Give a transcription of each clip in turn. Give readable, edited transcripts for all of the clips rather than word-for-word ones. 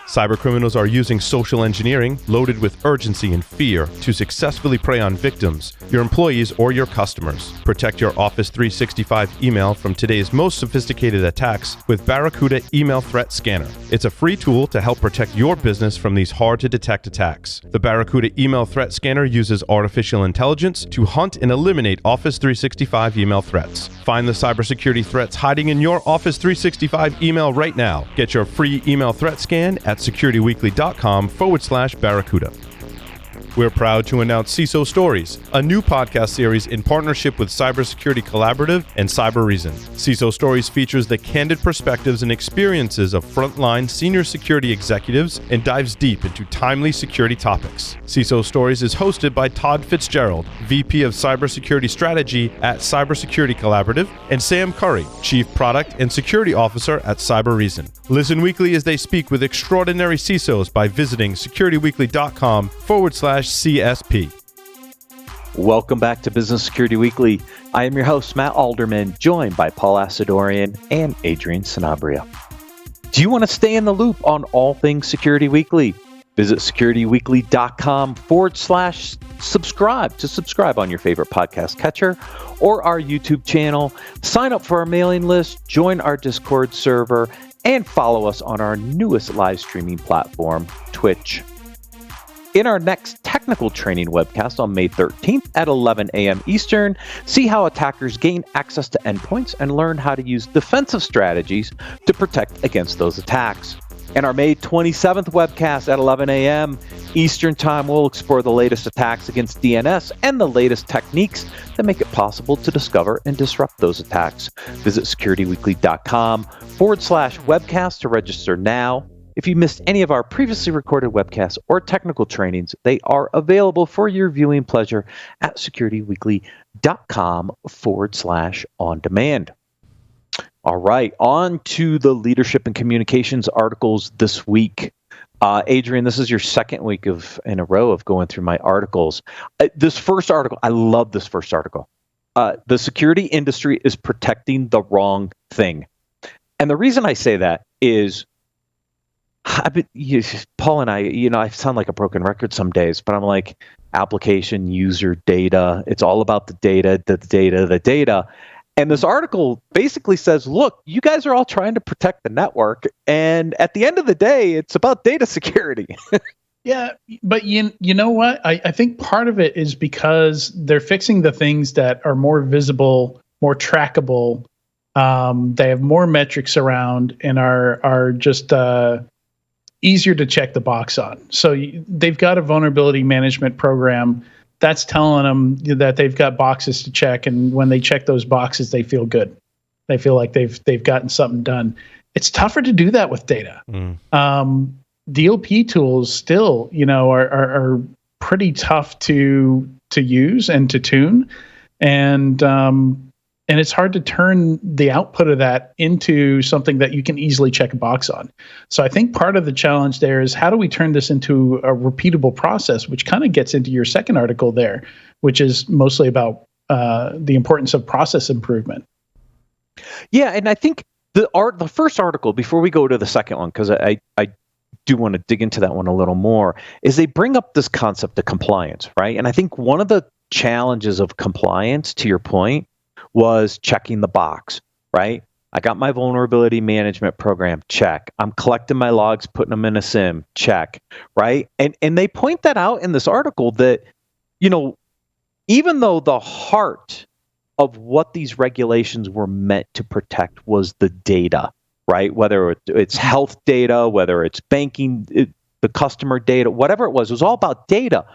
Cybercriminals are using social engineering, loaded with urgency and fear, to successfully prey on victims, your employees, or your customers. Protect your Office 365 email from today's most sophisticated attacks with Barracuda Email Threat Scanner. It's a free tool to help protect your business from these hard-to-detect attacks. The Barracuda Email Threat Scanner uses artificial intelligence to hunt and eliminate Office 365 email threats. Find the cybersecurity threats hiding in your Office 365 email right now. Get your free email threat scan at securityweekly.com/Barracuda. We're proud to announce CISO Stories, a new podcast series in partnership with Cybersecurity Collaborative and Cybereason. CISO Stories features the candid perspectives and experiences of frontline senior security executives and dives deep into timely security topics. CISO Stories is hosted by Todd Fitzgerald, VP of Cybersecurity Strategy at Cybersecurity Collaborative, and Sam Curry, Chief Product and Security Officer at Cybereason. Listen weekly as they speak with extraordinary CISOs by visiting securityweekly.com/CSP. Welcome back to Business Security Weekly. I am your host, Matt Alderman, joined by Paul Asadorian and Adrian Sanabria. Do you want to stay in the loop on all things Security Weekly? Visit securityweekly.com/subscribe to subscribe on your favorite podcast catcher or our YouTube channel. Sign up for our mailing list, join our Discord server, and follow us on our newest live streaming platform, Twitch. In our next technical training webcast on May 13th at 11 a.m. Eastern, see how attackers gain access to endpoints and learn how to use defensive strategies to protect against those attacks. In our May 27th webcast at 11 a.m. Eastern Time, we'll explore the latest attacks against DNS and the latest techniques that make it possible to discover and disrupt those attacks. Visit securityweekly.com/webcast to register now. If you missed any of our previously recorded webcasts or technical trainings, they are available for your viewing pleasure at securityweekly.com/on-demand. All right, on to the leadership and communications articles this week. Adrian, this is your second week in a row of going through my articles. This first article, I love this first article. The security industry is protecting the wrong thing. And the reason I say that is, Paul and I sound like a broken record some days, but I'm like, application, user, data. It's all about the data. And this article basically says, look, you guys are all trying to protect the network. And at the end of the day, it's about data security. Yeah, but you know what? I think part of it is because they're fixing the things that are more visible, more trackable. They have more metrics around and are just easier to check the box on. So they've got a vulnerability management program that's telling them that they've got boxes to check, and when they check those boxes, they feel good. They feel like they've gotten something done. It's tougher to do that with data. DLP tools still, are pretty tough to use and to tune, and it's hard to turn the output of that into something that you can easily check a box on. So I think part of the challenge there is, how do we turn this into a repeatable process, which kind of gets into your second article there, which is mostly about the importance of process improvement. Yeah, and I think the first article, before we go to the second one, because I do want to dig into that one a little more, is they bring up this concept of compliance, right? And I think one of the challenges of compliance, to your point, was checking the box, right? I got my vulnerability management program, check. I'm collecting my logs, putting them in a SIM, check, right? And they point that out in this article that, even though the heart of what these regulations were meant to protect was the data, right? Whether it's health data, whether it's banking, the customer data, whatever it was all about data.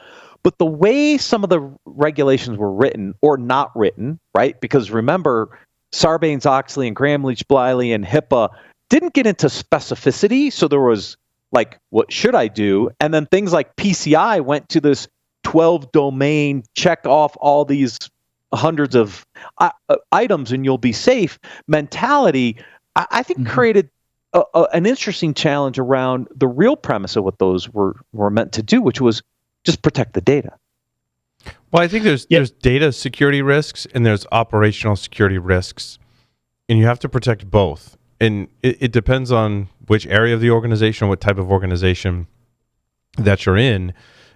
But the way some of the regulations were written or not written, right? Because remember, Sarbanes-Oxley and Gramm-Leach-Bliley and HIPAA didn't get into specificity. So there was like, what should I do? And then things like PCI went to this 12 domain, check off all these hundreds of items and you'll be safe mentality, I think created an interesting challenge around the real premise of what those were meant to do, which was just protect the data. Well, I think there's data security risks and there's operational security risks, and you have to protect both. and it depends on which area of the organization, what type of organization that you're in,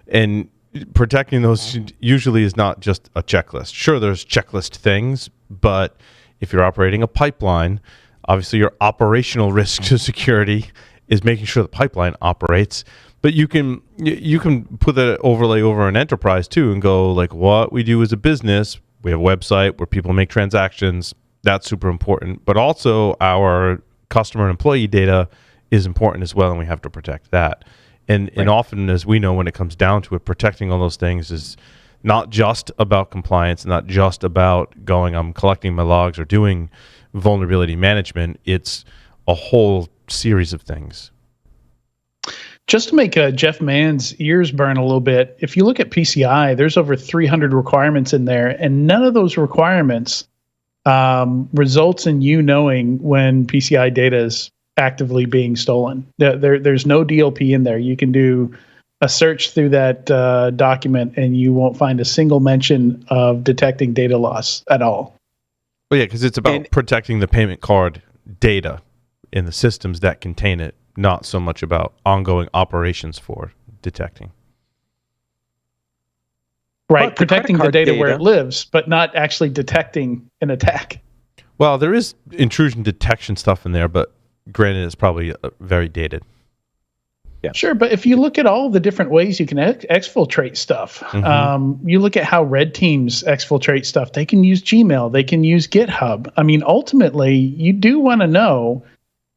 and protecting those usually is not just a checklist. Sure, there's checklist things, but if you're operating a pipeline, obviously your operational risk to security is making sure the pipeline operates. But you can put that overlay over an enterprise too and go like, what we do as a business, we have a website where people make transactions. That's super important. But also our customer and employee data is important as well, and we have to protect that. And often, as we know, when it comes down to it, protecting all those things is not just about compliance, not just about I'm collecting my logs or doing vulnerability management. It's a whole series of things. Just to make Jeff Mann's ears burn a little bit, if you look at PCI, there's over 300 requirements in there, and none of those requirements results in you knowing when PCI data is actively being stolen. There's no DLP in there. You can do a search through that document and you won't find a single mention of detecting data loss at all. Well, yeah, because it's about protecting the payment card data in the systems that contain it, not so much about ongoing operations for detecting. Right, protecting the data where it lives, but not actually detecting an attack. Well, there is intrusion detection stuff in there, but granted, it's probably very dated. Yeah, sure. But if you look at all the different ways you can exfiltrate stuff, you look at how red teams exfiltrate stuff. They can use Gmail. They can use GitHub. I mean, ultimately, you do want to know,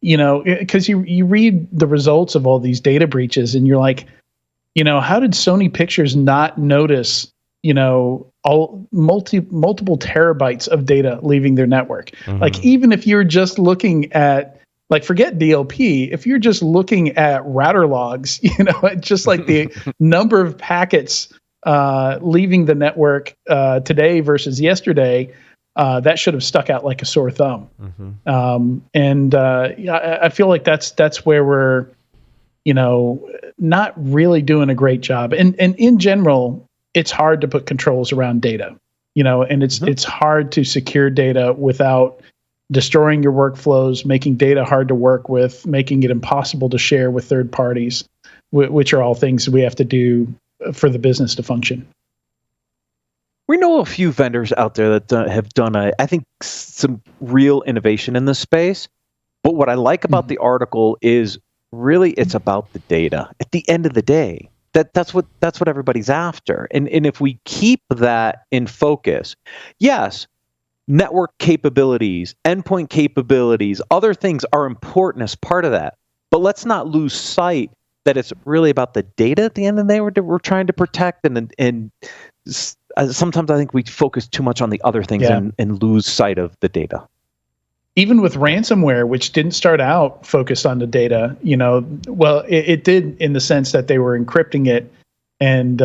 because you read the results of all these data breaches and you're like, how did Sony Pictures not notice, all multiple terabytes of data leaving their network? Like, even if you're just looking at, like, forget DLP, if you're just looking at router logs, just like the number of packets leaving the network today versus yesterday, that should have stuck out like a sore thumb. I feel like that's where we're, not really doing a great job. And in general, it's hard to put controls around data, and it's hard to secure data without destroying your workflows, making data hard to work with, making it impossible to share with third parties, which are all things we have to do for the business to function. We know a few vendors out there that have done, I think, some real innovation in this space. But what I like about the article is really it's about the data. At the end of the day, that's what everybody's after. And if we keep that in focus, yes, network capabilities, endpoint capabilities, other things are important as part of that. But let's not lose sight that it's really about the data at the end of the day we're trying to protect. And sometimes I think we focus too much on the other things and lose sight of the data. Even with ransomware, which didn't start out focused on the data, it did in the sense that they were encrypting it, and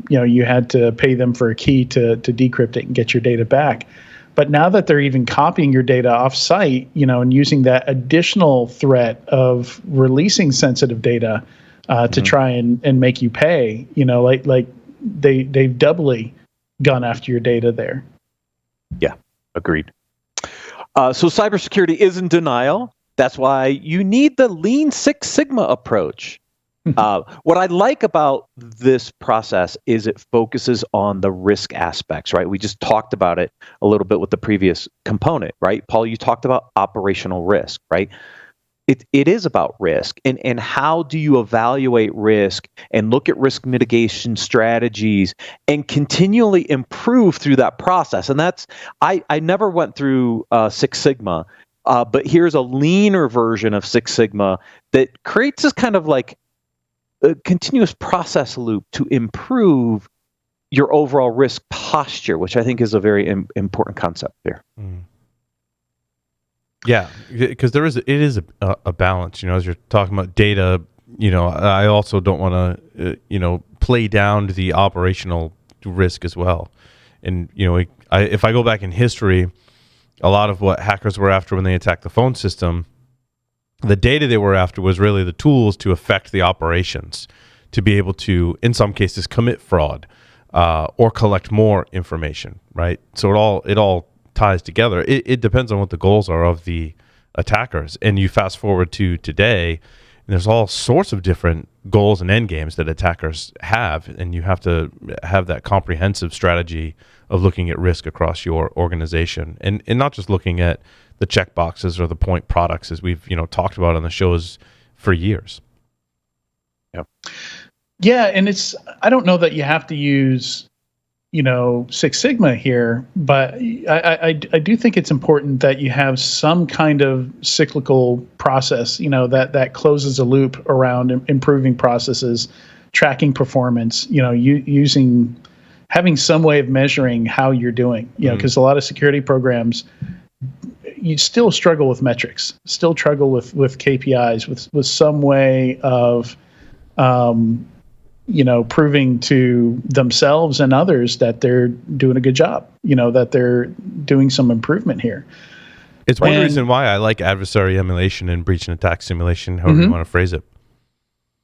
you had to pay them for a key to decrypt it and get your data back. But now that they're even copying your data off-site, and using that additional threat of releasing sensitive data to try and make you pay, like they've doubly gone after your data there. Yeah, agreed. So cybersecurity is in denial. That's why you need the Lean Six Sigma approach. What I like about this process is it focuses on the risk aspects, right? We just talked about it a little bit with the previous component, right? Paul, you talked about operational risk, right? It is about risk, and how do you evaluate risk and look at risk mitigation strategies and continually improve through that process. And that's, I never went through Six Sigma, but here's a leaner version of Six Sigma that creates this kind of like a continuous process loop to improve your overall risk posture, which I think is a very important concept there. Yeah, because it is a balance, as you're talking about data, I also don't want to, play down the operational risk as well. And, if I go back in history, a lot of what hackers were after when they attacked the phone system, the data they were after was really the tools to affect the operations, to be able to, in some cases, commit fraud or collect more information, right? So it all ties together. It depends on what the goals are of the attackers. And you fast forward to today, and there's all sorts of different goals and end games that attackers have, and you have to have that comprehensive strategy of looking at risk across your organization, and not just looking at the check boxes or the point products, as we've talked about on the shows for years. Yeah, and I don't know that you have to use Six Sigma here, but I do think it's important that you have some kind of cyclical process, that closes a loop around improving processes, tracking performance, having some way of measuring how you're doing, because a lot of security programs, you still struggle with metrics, still struggle with KPIs, with some way of proving to themselves and others that they're doing a good job, that they're doing some improvement here. It's one reason why I like adversary emulation and breach and attack simulation, however you want to phrase it.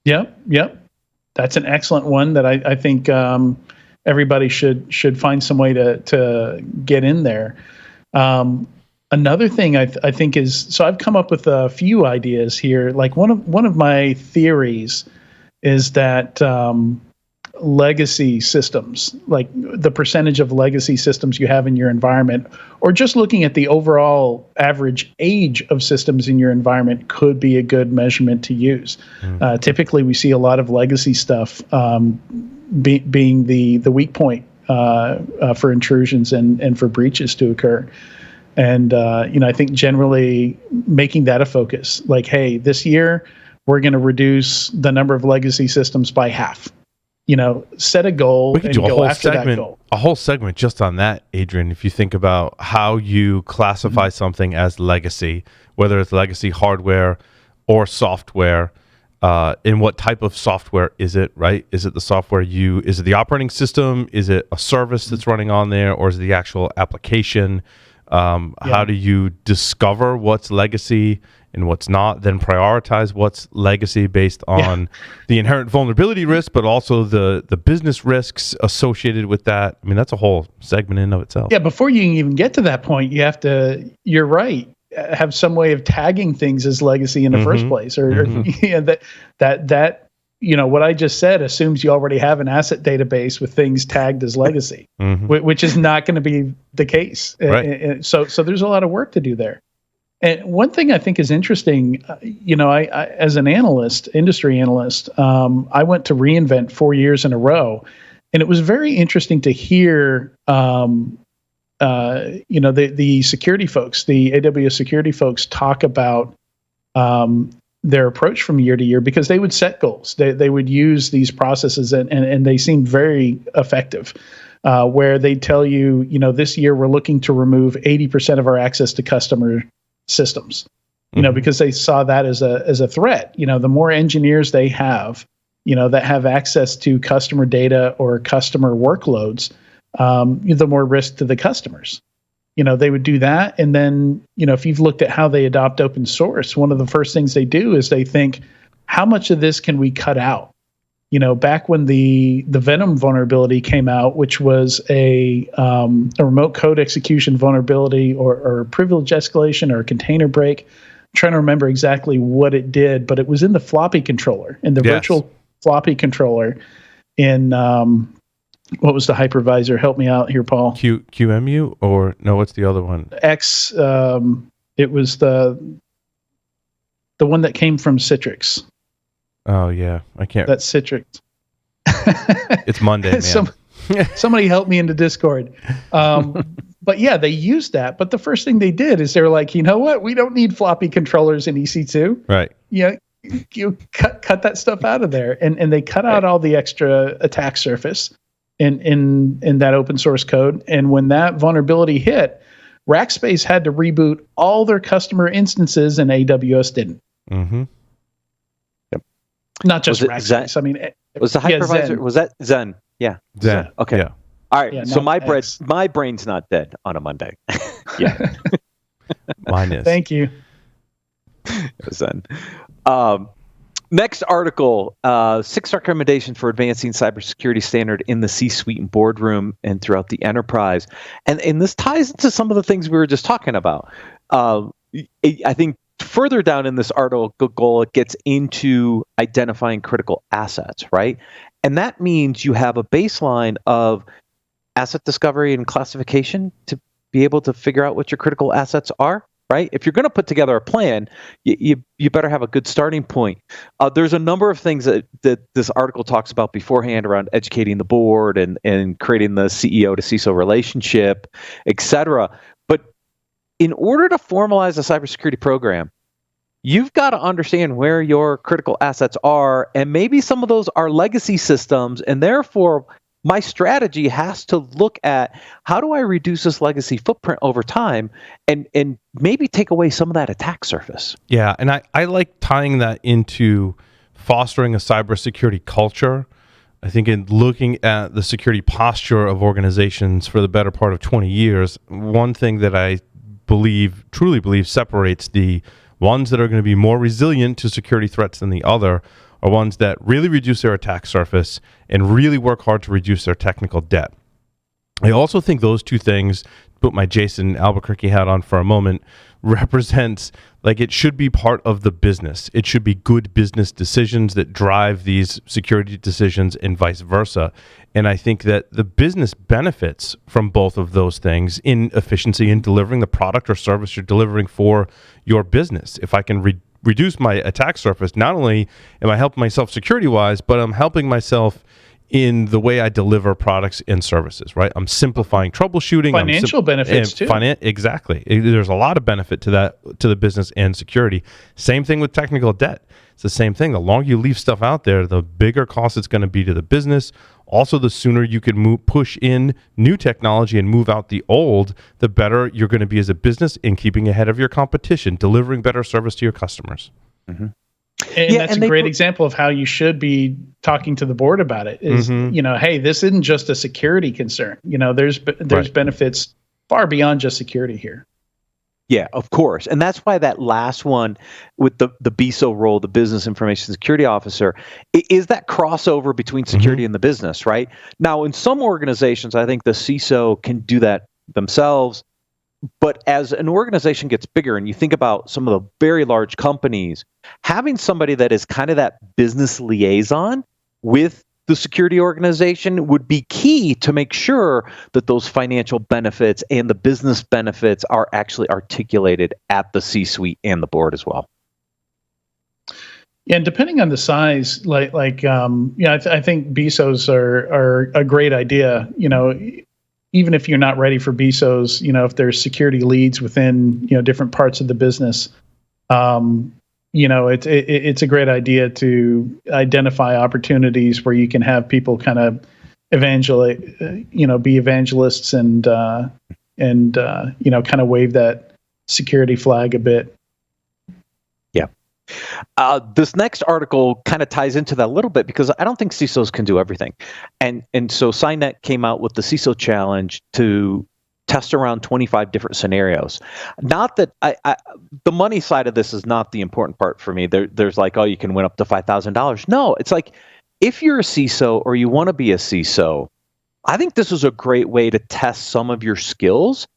Yep. That's an excellent one that I think everybody should find some way to get in there. Another thing I think is, so I've come up with a few ideas here. Like one of my theories is that legacy systems, like the percentage of legacy systems you have in your environment, or just looking at the overall average age of systems in your environment, could be a good measurement to use. Typically, we see a lot of legacy stuff being the weak point for intrusions and for breaches to occur. And I think generally making that a focus, like, hey, this year we're going to reduce the number of legacy systems by half. Set a goal and go after that goal. A whole segment just on that, Adrian. If you think about how you classify something as legacy, whether it's legacy hardware or software, and what type of software is it, right? Is it the software is it the operating system? Is it a service that's running on there, or is it the actual application? How do you discover what's legacy and what's not, then prioritize what's legacy based on the inherent vulnerability risk, but also the business risks associated with that? I mean, that's a whole segment in and of itself. Yeah, before you can even get to that point, you have to, you're right, have some way of tagging things as legacy in the first place. Or that what I just said assumes you already have an asset database with things tagged as legacy, which is not going to be the case. Right. So there's a lot of work to do there. And one thing I think is interesting, I as an analyst, industry analyst, I went to reInvent 4 years in a row, and it was very interesting to hear, the security folks, the AWS security folks, talk about their approach from year to year, because they would set goals. They would use these processes, and they seemed very effective. Where they tell you, this year we're looking to remove 80% of our access to customer systems, because they saw that as a threat. The more engineers they have, that have access to customer data or customer workloads, the more risk to the customers. They would do that. And then, if you've looked at how they adopt open source, one of the first things they do is they think, how much of this can we cut out? Back when the Venom vulnerability came out, which was a remote code execution vulnerability or privilege escalation or a container break. I'm trying to remember exactly what it did, but it was in the floppy controller, in the virtual floppy controller in, what was the hypervisor? Help me out here, Paul. QEMU, or no, what's the other one? X, it was the one that came from Citrix. Oh yeah, I can't. That's Citrix. It's Monday, man. Somebody help me into Discord. But yeah, they used that. But the first thing they did is they were like, you know what? We don't need floppy controllers in EC2. Right. You cut that stuff out of there, and they cut out all the extra attack surface in that open source code. And when that vulnerability hit, Rackspace had to reboot all their customer instances, and AWS didn't. Not just Rackspace. I mean, was the hypervisor? Was that Zen? Yeah. Zen. Okay. Yeah. All right. So my brain's not dead on a Monday. Yeah. Mine is. Thank you. Zen. Next article: 6 recommendations for advancing cybersecurity standard in the C-suite and boardroom and throughout the enterprise. And this ties into some of the things we were just talking about. I think further down in this article, it gets into identifying critical assets, right? And that means you have a baseline of asset discovery and classification to be able to figure out what your critical assets are, right? If you're going to put together a plan, you better have a good starting point. There's a number of things that this article talks about beforehand around educating the board and creating the CEO to CISO relationship, et cetera. But in order to formalize a cybersecurity program, you've got to understand where your critical assets are, and maybe some of those are legacy systems, and therefore my strategy has to look at how do I reduce this legacy footprint over time and maybe take away some of that attack surface. Yeah, and I like tying that into fostering a cybersecurity culture. I think in looking at the security posture of organizations for the better part of 20 years, one thing that I truly believe separates the ones that are going to be more resilient to security threats than the other are ones that really reduce their attack surface and really work hard to reduce their technical debt. I also think those two things, put my Jason Albuquerque hat on for a moment, represents like it should be part of the business. It should be good business decisions that drive these security decisions and vice versa. And I think that the business benefits from both of those things in efficiency in delivering the product or service you're delivering for your business. If I can reduce my attack surface, not only am I helping myself security-wise, but I'm helping myself in the way I deliver products and services, right? I'm simplifying troubleshooting. Financial benefits too. Exactly. There's a lot of benefit to that, to the business and security. Same thing with technical debt. It's the same thing. The longer you leave stuff out there, the bigger cost it's going to be to the business. Also, the sooner you can push in new technology and move out the old, the better you're going to be as a business in keeping ahead of your competition, delivering better service to your customers. Mm-hmm. And that's a great example of how you should be talking to the board about it is, hey, this isn't just a security concern. There's Right. benefits far beyond just security here. Yeah, of course. And that's why that last one with the BISO role, the Business Information Security Officer, is that crossover between security and the business, right? Now, in some organizations, I think the CISO can do that themselves. But as an organization gets bigger and you think about some of the very large companies, having somebody that is kind of that business liaison with the security organization would be key to make sure that those financial benefits and the business benefits are actually articulated at the C-suite and the board as well. Yeah, and depending on the size, I think BISOs are a great idea. Even if you're not ready for BISOs, if there's security leads within, different parts of the business, it's a great idea to identify opportunities where you can have people kind of be evangelists and kind of wave that security flag a bit. Yeah. This next article kind of ties into that a little bit because I don't think CISOs can do everything. And so CyNet came out with the CISO challenge to test around 25 different scenarios. Not that the money side of this is not the important part for me. There's like, oh, you can win up to $5,000. No, it's like if you're a CISO or you want to be a CISO, I think this is a great way to test some of your skills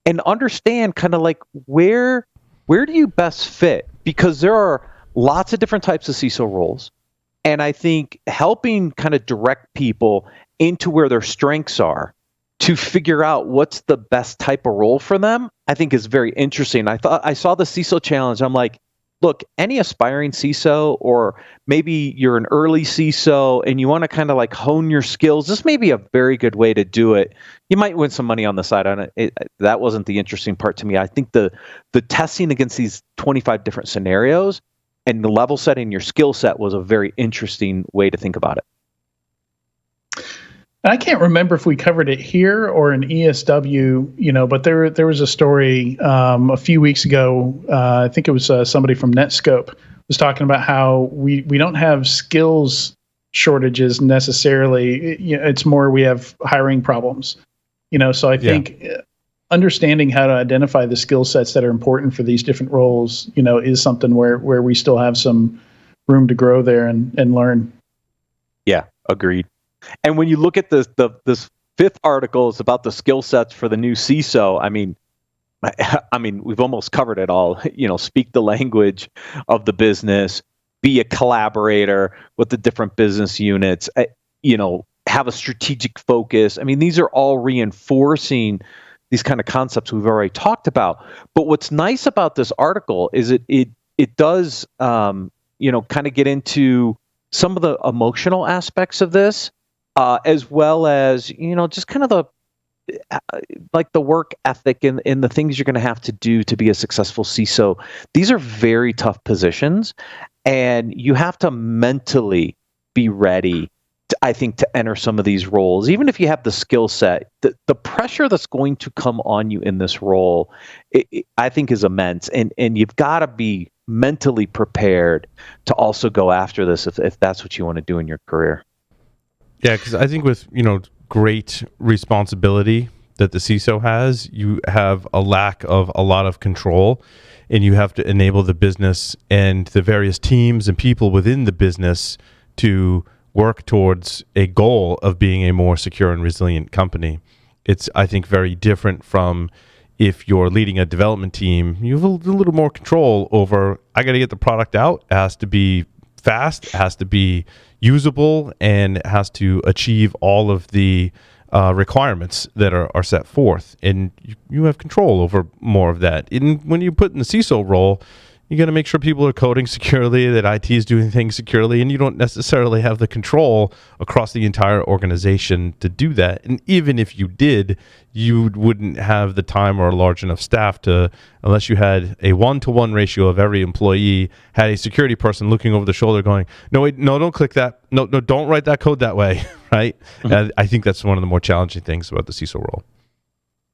and understand kind of like where do you best fit? Because there are lots of different types of CISO roles. And I think helping kind of direct people into where their strengths are to figure out what's the best type of role for them, I think is very interesting. I saw the CISO challenge. I'm like, look, any aspiring CISO, or maybe you're an early CISO and you want to kind of like hone your skills, this may be a very good way to do it. You might win some money on the side on it. That wasn't the interesting part to me. I think the testing against these 25 different scenarios and the level setting your skill set was a very interesting way to think about it. I can't remember if we covered it here or in ESW, but there was a story a few weeks ago. I think it was somebody from Netscope was talking about how we don't have skills shortages necessarily. It's more we have hiring problems. So I think understanding how to identify the skill sets that are important for these different roles, is something where we still have some room to grow there and learn. Yeah, agreed. And when you look at this fifth article, it's about the skill sets for the new CISO. I mean, I mean, we've almost covered it all. Speak the language of the business, be a collaborator with the different business units, have a strategic focus. I mean, these are all reinforcing these kind of concepts we've already talked about. But what's nice about this article is it does, kind of get into some of the emotional aspects of this, as well as, just kind of the work ethic and the things you're going to have to do to be a successful CISO. These are very tough positions, and you have to mentally be ready, I think, to enter some of these roles. Even if you have the skill set, the pressure that's going to come on you in this role, I think, is immense, and you've got to be mentally prepared to also go after this if that's what you want to do in your career. Yeah, because I think with great responsibility that the CISO has, you have a lack of a lot of control, and you have to enable the business and the various teams and people within the business to work towards a goal of being a more secure and resilient company. It's, I think, very different from if you're leading a development team. You have a little more control over, I got to get the product out. It has to be fast, it has to be usable, and it has to achieve all of the requirements that are set forth. And you have control over more of that. When you put in the CISO role, you got to make sure people are coding securely, that IT is doing things securely, and you don't necessarily have the control across the entire organization to do that. And even if you did, you wouldn't have the time or a large enough staff to, unless you had a 1-to-1 ratio of every employee, had a security person looking over the shoulder going, no, wait, no, don't click that. No, don't write that code that way, right? Mm-hmm. I think that's one of the more challenging things about the CISO role.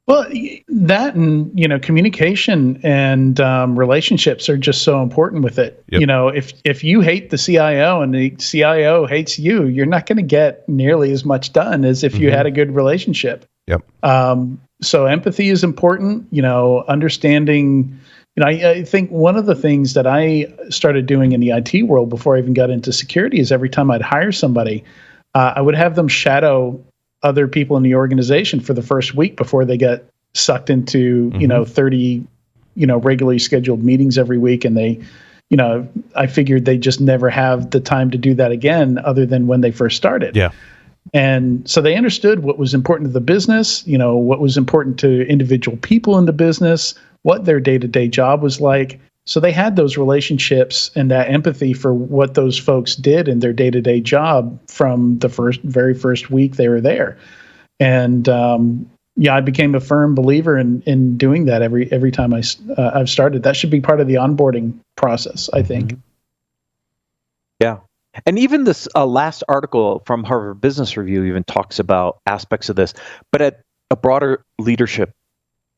Well, that and communication and relationships are just so important with it. Yep. If you hate the CIO and the CIO hates you, you're not going to get nearly as much done as if you had a good relationship. Yep. So empathy is important. Understanding. I think one of the things that I started doing in the IT world before I even got into security is every time I'd hire somebody, I would have them shadow other people in the organization for the first week before they get sucked into, 30, regularly scheduled meetings every week. And they, I figured they just never have the time to do that again, other than when they first started. Yeah. And so they understood what was important to the business, what was important to individual people in the business, what their day-to-day job was like. So they had those relationships and that empathy for what those folks did in their day-to-day job from the very first week they were there. And I became a firm believer in doing that every time I've started. That should be part of the onboarding process, I think. Yeah. And even this last article from Harvard Business Review even talks about aspects of this, but at a broader leadership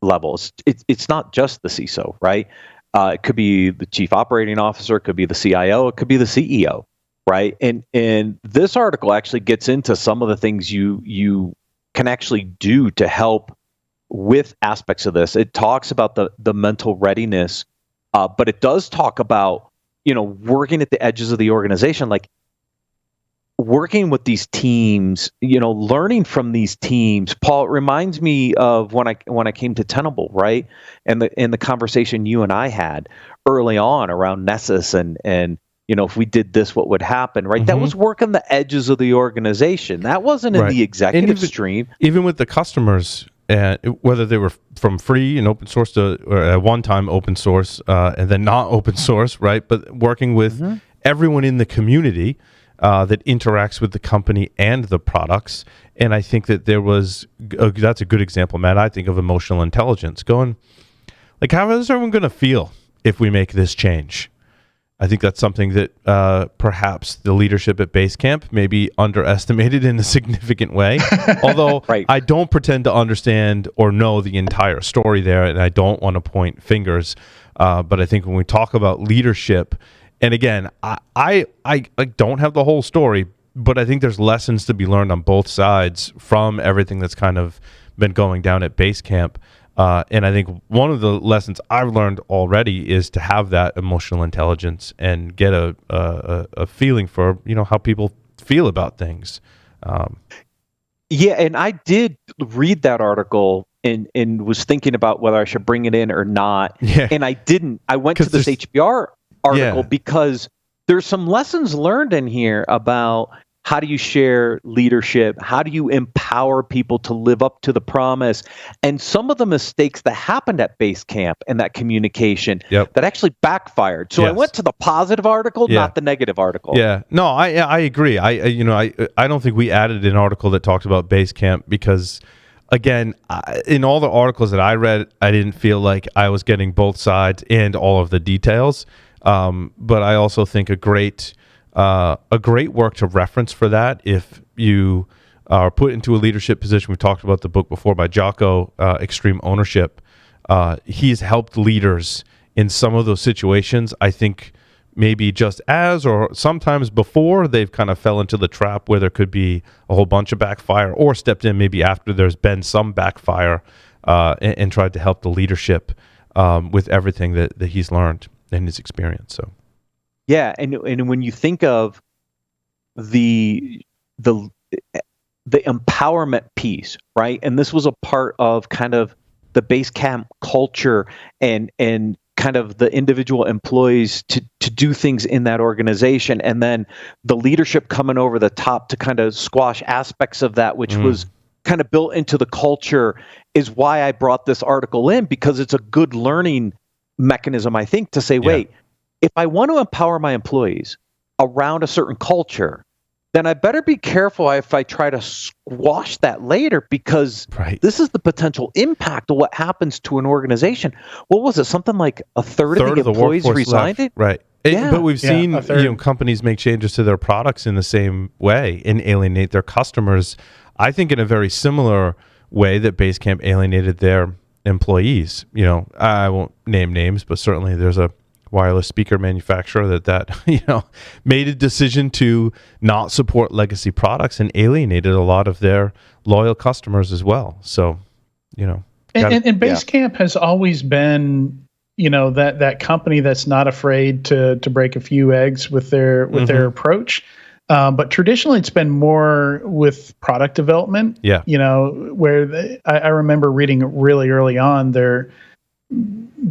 level. It's not just the CISO, right? It could be the chief operating officer, it could be the CIO, it could be the CEO, right? And this article actually gets into some of the things you can actually do to help with aspects of this. It talks about the mental readiness, but it does talk about, working at the edges of the organization, like working with these teams, learning from these teams. Paul, it reminds me of when I came to Tenable, right? And the conversation you and I had early on around Nessus and if we did this, what would happen, right? Mm-hmm. That was working the edges of the organization. That wasn't in the executive stream. Even with the customers, whether they were from free and open source to at one time open source and then not open source, right? But working with everyone in the community that interacts with the company and the products. And I think that that's a good example, Matt, I think, of emotional intelligence. Going, like, how is everyone going to feel if we make this change? I think that's something that perhaps the leadership at Basecamp maybe underestimated in a significant way. Although I don't pretend to understand or know the entire story there, and I don't want to point fingers. But I think when we talk about leadership, and again, I don't have the whole story, but I think there's lessons to be learned on both sides from everything that's kind of been going down at Basecamp. And I think one of the lessons I've learned already is to have that emotional intelligence and get a feeling for, how people feel about things. Yeah, and I did read that article and was thinking about whether I should bring it in or not. Yeah. And I didn't. I went to this HBR article because there's some lessons learned in here about how do you share leadership? How do you empower people to live up to the promise? And some of the mistakes that happened at Basecamp and that communication that actually backfired. So I went to the positive article, not the negative article. Yeah, no, I agree. I don't think we added an article that talked about Basecamp because, again, in all the articles that I read, I didn't feel like I was getting both sides and all of the details. But I also think a great work to reference for that if you are put into a leadership position. We talked about the book before by Jocko, Extreme Ownership. He's helped leaders in some of those situations. I think maybe just as or sometimes before they've kind of fell into the trap where there could be a whole bunch of backfire, or stepped in maybe after there's been some backfire and tried to help the leadership with everything that he's learned in his experience. So. Yeah, and when you think of the empowerment piece, right? And this was a part of kind of the Basecamp culture and kind of the individual employees to do things in that organization, and then the leadership coming over the top to kind of squash aspects of that, which was kind of built into the culture, is why I brought this article in, because it's a good learning mechanism, I think, to say, wait, if I want to empower my employees around a certain culture, then I better be careful if I try to squash that later, because this is the potential impact of what happens to an organization. What was it? Something like a third of the employees resigned it? Right. But we've seen companies make changes to their products in the same way and alienate their customers. I think in a very similar way that Basecamp alienated their employees. I won't name names, but certainly there's a wireless speaker manufacturer that made a decision to not support legacy products and alienated a lot of their loyal customers as well. So, and Basecamp has always been, that company that's not afraid to break a few eggs with their approach. But traditionally, it's been more with product development. Yeah, where I remember reading really early on, they're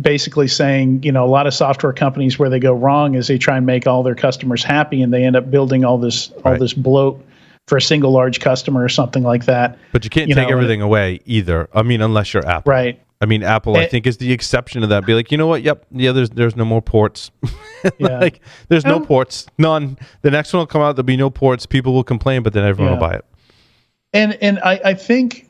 basically saying, a lot of software companies where they go wrong is they try and make all their customers happy, and they end up building all this bloat for a single large customer or something like that. But you can't take everything away either. I mean, unless you're Apple. Right. I mean, Apple, I think, is the exception to that. Be like, you know what? There's no more ports. There's no ports. None. The next one will come out, there'll be no ports. People will complain, but then everyone will buy it. And I think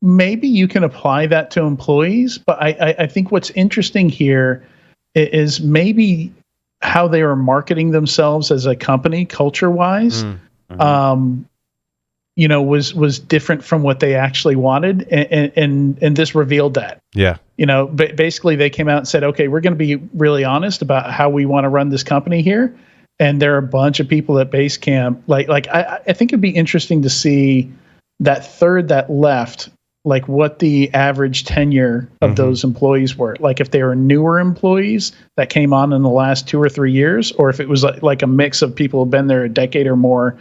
maybe you can apply that to employees, but I think what's interesting here is maybe how they are marketing themselves as a company, culture-wise. Was different from what they actually wanted, and this revealed that. Yeah. Basically they came out and said, okay, we're going to be really honest about how we want to run this company here. And there are a bunch of people at Basecamp. I think it'd be interesting to see that third that left, like what the average tenure of those employees were. Like if they were newer employees that came on in the last 2 or 3 years, or if it was like a mix of people who've been there a decade or more.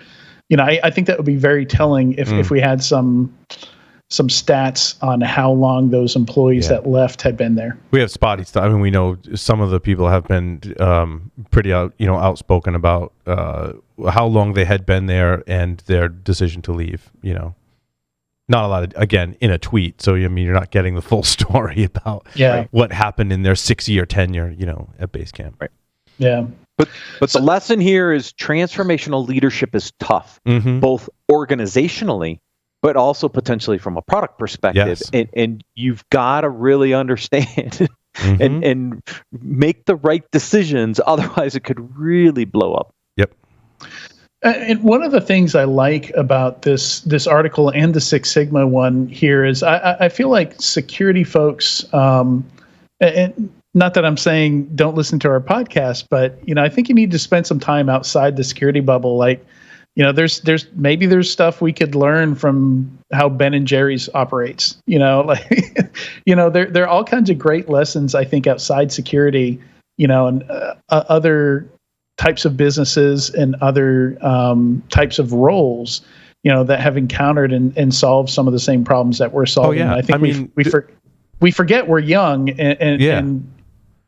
I think that would be very telling if we had some stats on how long those employees that left had been there. We have spotty stuff. I mean, we know some of the people have been pretty outspoken about how long they had been there and their decision to leave. Not a lot of, again, in a tweet. So you're not getting the full story about what happened in their 6-year tenure, at Basecamp. Right. Yeah. But the lesson here is transformational leadership is tough, both organizationally, but also potentially from a product perspective. Yes. And you've got to really understand and make the right decisions. Otherwise, it could really blow up. Yep. And one of the things I like about this article and the Six Sigma one here is I feel like security folks, and not that I'm saying don't listen to our podcast, but I think you need to spend some time outside the security bubble. Like, there's stuff we could learn from how Ben and Jerry's operates. There are all kinds of great lessons I think outside security. And other types of businesses and other types of roles. that have encountered and solved some of the same problems that we're solving. yeah. I think I mean, we forget we're young and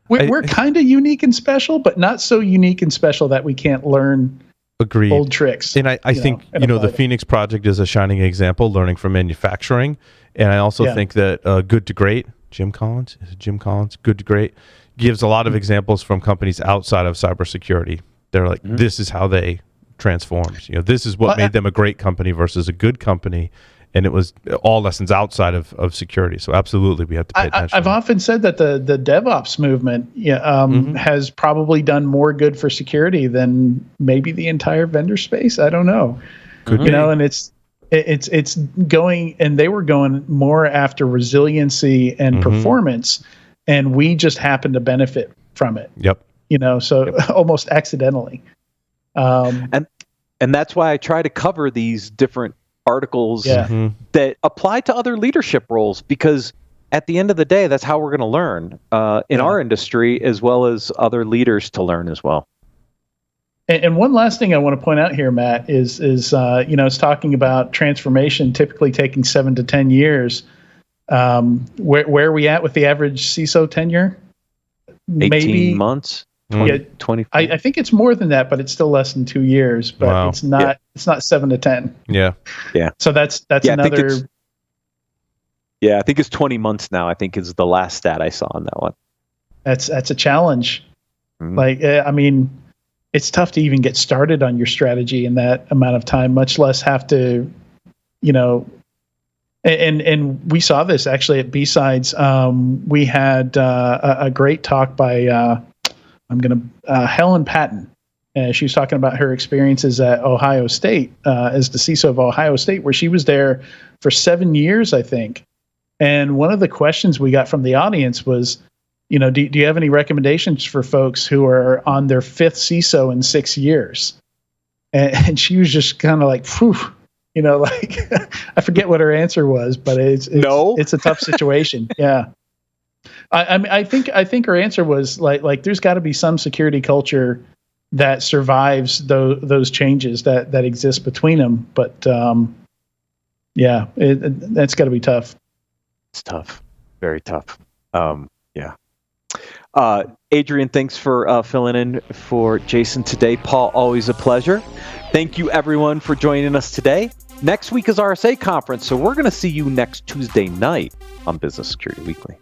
we're kind of unique and special, but not so unique and special that we can't learn agreed. Old tricks. And I think, the Phoenix Project is a shining example, learning from manufacturing. And I also think that Good to Great, Jim Collins, Good to Great, gives a lot of examples from companies outside of cybersecurity. They're like, this is how they transformed. This is what made them a great company versus a good company. And it was all lessons outside of security. So absolutely, we have to pay attention. I've often said that the DevOps movement has probably done more good for security than maybe the entire vendor space. I don't know. Could be. And it's going, and they were going more after resiliency and performance, and we just happen to benefit from it. Yep. Almost accidentally. And that's why I try to cover these different articles that apply to other leadership roles, because at the end of the day, that's how we're going to learn in our industry, as well as other leaders to learn as well. And one last thing I want to point out here, Matt, is it's talking about transformation typically taking 7 to 10 years. Where are we at with the average CISO tenure? 18 months. 20. I think it's more than that, but it's still less than 2 years. But it's not. It's not 7 to 10. Yeah. So that's another. I think it's 20 months now. I think is the last stat I saw on that one. That's a challenge. It's tough to even get started on your strategy in that amount of time, much less have to, And we saw this actually at B-Sides. We had a great talk by Helen Patton. She was talking about her experiences at Ohio State as the CISO of Ohio State, where she was there for 7 years, I think. And one of the questions we got from the audience was, do you have any recommendations for folks who are on their 5th CISO in 6 years? And she was just kind of like, phew. I forget what her answer was, but it's a tough situation. Yeah. I think her answer was like there's got to be some security culture that survives those changes that exist between them. But that's got to be tough. It's tough, very tough. Adrian, thanks for filling in for Jason today. Paul, always a pleasure. Thank you, everyone, for joining us today. Next week is RSA Conference, so we're going to see you next Tuesday night on Business Security Weekly.